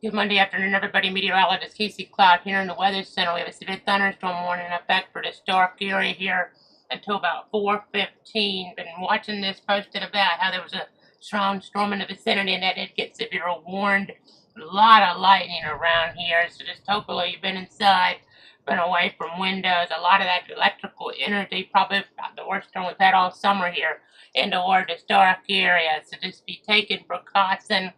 Good Monday afternoon, everybody. Meteorologist Casey Cloud here in the Weather Center. We have a severe thunderstorm warning in effect for the Starke area here until about 4:15. Been watching this posted about how there was a strong storm in the vicinity and that did get severe warned. A lot of lightning around here, so just hopefully you've been inside, been away from windows. A lot of that electrical energy, probably about the worst storm we've had all summer here in toward the Starke area. So just be taking precaution.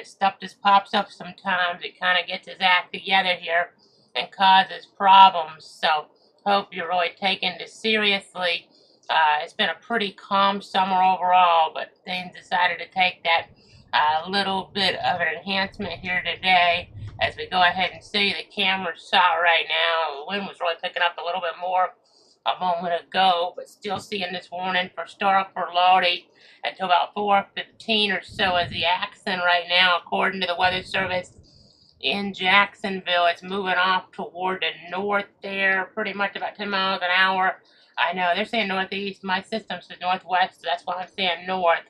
Stuff just pops up sometimes. It kind of gets its act together here and causes problems. So hope you're really taking this seriously. It's been a pretty calm summer overall, but things decided to take that little bit of an enhancement here today. As we go ahead and see, the camera's shot right now. The wind was really picking up a little bit more a moment ago, but still seeing this warning for Starke for Lodi until about 4:15 or so as the accent right now, according to the Weather Service in Jacksonville. It's moving off toward the north there, pretty much about 10 miles an hour. I know they're saying northeast. My system says northwest, so that's why I'm saying north.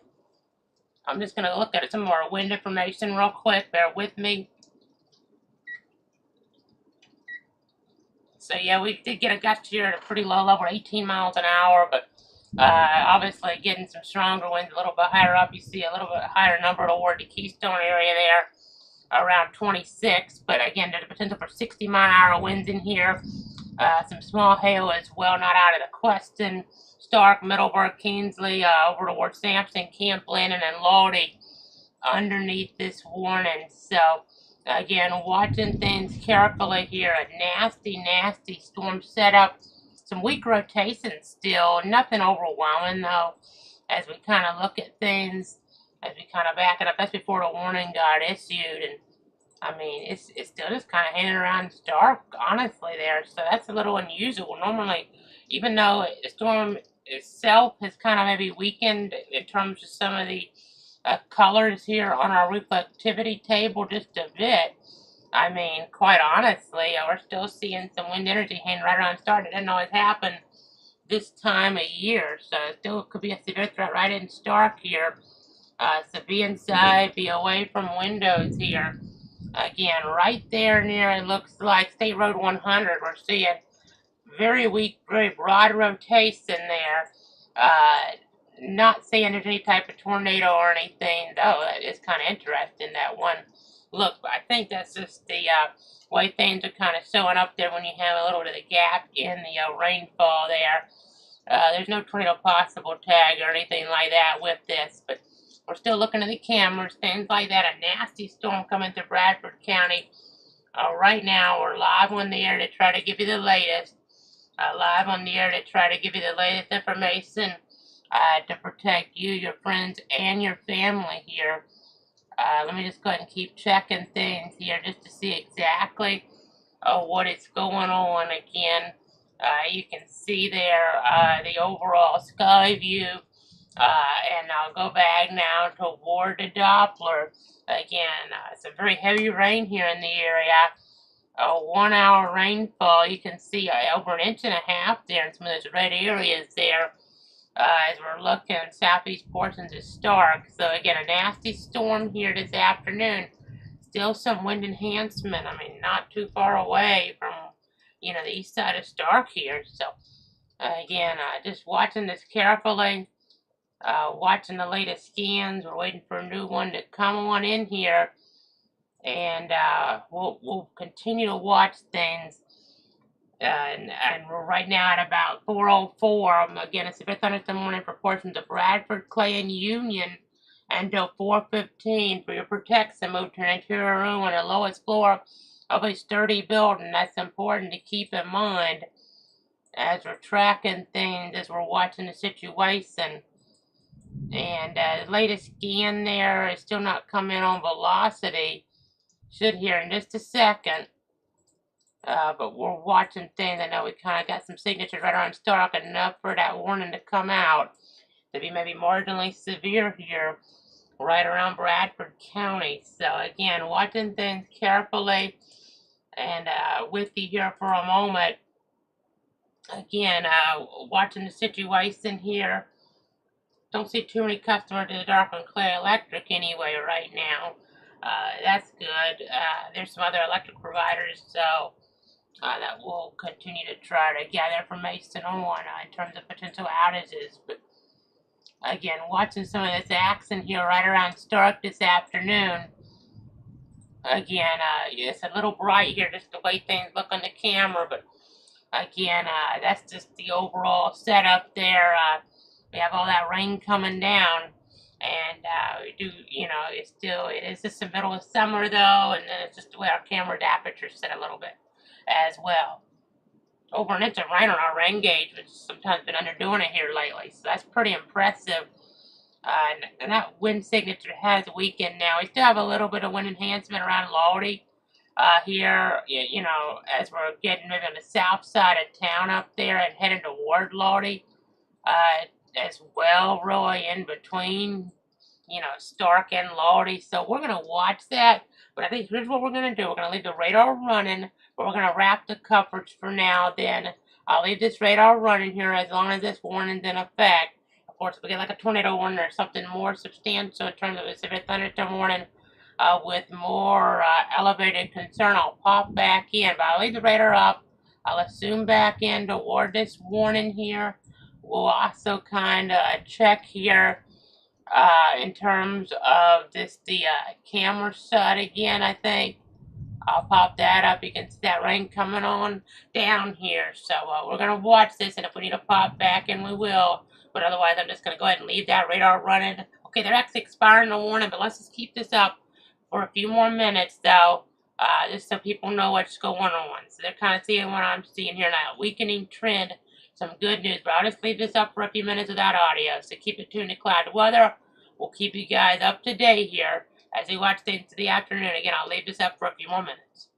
I'm just going to look at some more wind information real quick. Bear with me. So yeah, we did get a gust here at a pretty low level, 18 miles an hour, but obviously getting some stronger winds a little bit higher up. You see a little bit higher number toward the Keystone area there, around 26. But again, there's a potential for 60-mile-an-hour winds in here. Some small hail as well, not out of the question. Starke, Middleburg, Kingsley, over towards Sampson, Camp Landon, and Lodi underneath this warning. So again, watching things carefully here. A nasty, nasty storm setup. Some weak rotation still. Nothing overwhelming, though, as we kind of look at things, as we kind of back it up. That's before the warning got issued. And, I mean, it's still just kind of hanging around dark, honestly, there. So that's a little unusual. Normally, even though the storm itself has kind of maybe weakened in terms of some of the colors here on our reflectivity table just a bit. I mean, quite honestly, we're still seeing some wind energy hanging right around start. It didn't always happen this time of year, so it still could be a severe threat right in Starke here. So be inside, be away from windows here. Again, right there near, it looks like State Road 100, we're seeing very weak, very broad rotation there. Not seeing there's any type of tornado or anything, though. It's kind of interesting, that one look. But I think that's just the way things are kind of showing up there when you have a little bit of a gap in the rainfall there. There's no tornado possible tag or anything like that with this, but we're still looking at the cameras, things like that. A nasty storm coming through Bradford County. Right now, we're live on the air to try to give you the latest. Live on the air to try to give you the latest information to protect you, your friends, and your family here. Let me just go ahead and keep checking things here just to see exactly what is going on. Again, you can see there the overall sky view. And I'll go back now toward the Doppler. Again, some very heavy rain here in the area. A 1 hour rainfall. You can see over 1.5 inches there in some of those red areas there as we're looking southeast portions of Starke. So again, a nasty storm here this afternoon. Still some wind enhancement. I mean, not too far away from, the east side of Starke here. So again, just watching this carefully. Watching the latest scans. We're waiting for a new one to come on in here. And we'll continue to watch things. And we're right now at about 4:04. Again, it's a severe thunderstorm warning for portions of Bradford, Clay, and Union until 4:15. For your protection, move to an interior room on the lowest floor of a sturdy building. That's important to keep in mind as we're tracking things, as we're watching the situation. And the latest scan there is still not coming on velocity. Should hear in just a second. But we're watching things. I know we kind of got some signatures right around Starke, enough for that warning to come out to be maybe marginally severe here right around Bradford County. So again, watching things carefully and with you here for a moment. Again, watching the situation here. Don't see too many customers in the Dark and Clay Electric anyway right now. That's good. There's some other electric providers, so that we'll continue to try to gather information on in terms of potential outages. But again, watching some of this action here right around Starke this afternoon. Again, it's a little bright here, just the way things look on the camera, but again, that's just the overall setup there. We have all that rain coming down, and we do, it is just the middle of summer though, and then it's just the way our camera's aperture set a little bit as well. Over an inch of rain on our rain gauge, which has sometimes been underdoing it here lately, so that's pretty impressive. And that wind signature has weakened now. We still have a little bit of wind enhancement around Lodi here, as we're getting maybe on the south side of town up there and heading toward Lodi as well, really in between, Starke and Lodi. So we're going to watch that. But I think here's what we're going to do. We're going to leave the radar running, but we're going to wrap the coverage for now. Then I'll leave this radar running here as long as this warning's in effect. Of course, if we get like a tornado warning or something more substantial in terms of a severe thunderstorm warning with more elevated concern, I'll pop back in. But I'll leave the radar up. I'll assume back in toward this warning here. We'll also kind of check here in terms of the camera shot again, I think. I'll pop that up. You can see that rain coming on down here. So we're going to watch this, and if we need to pop back in, we will. But otherwise, I'm just going to go ahead and leave that radar running. Okay, they're actually expiring the warning, but let's just keep this up for a few more minutes, though, just so people know what's going on. So they're kind of seeing what I'm seeing here now. Weakening trend. Some good news, but I'll just leave this up for a few minutes without audio. So keep it tuned to Cloud Weather. We'll keep you guys up to date here as we watch things to the afternoon. Again, I'll leave this up for a few more minutes.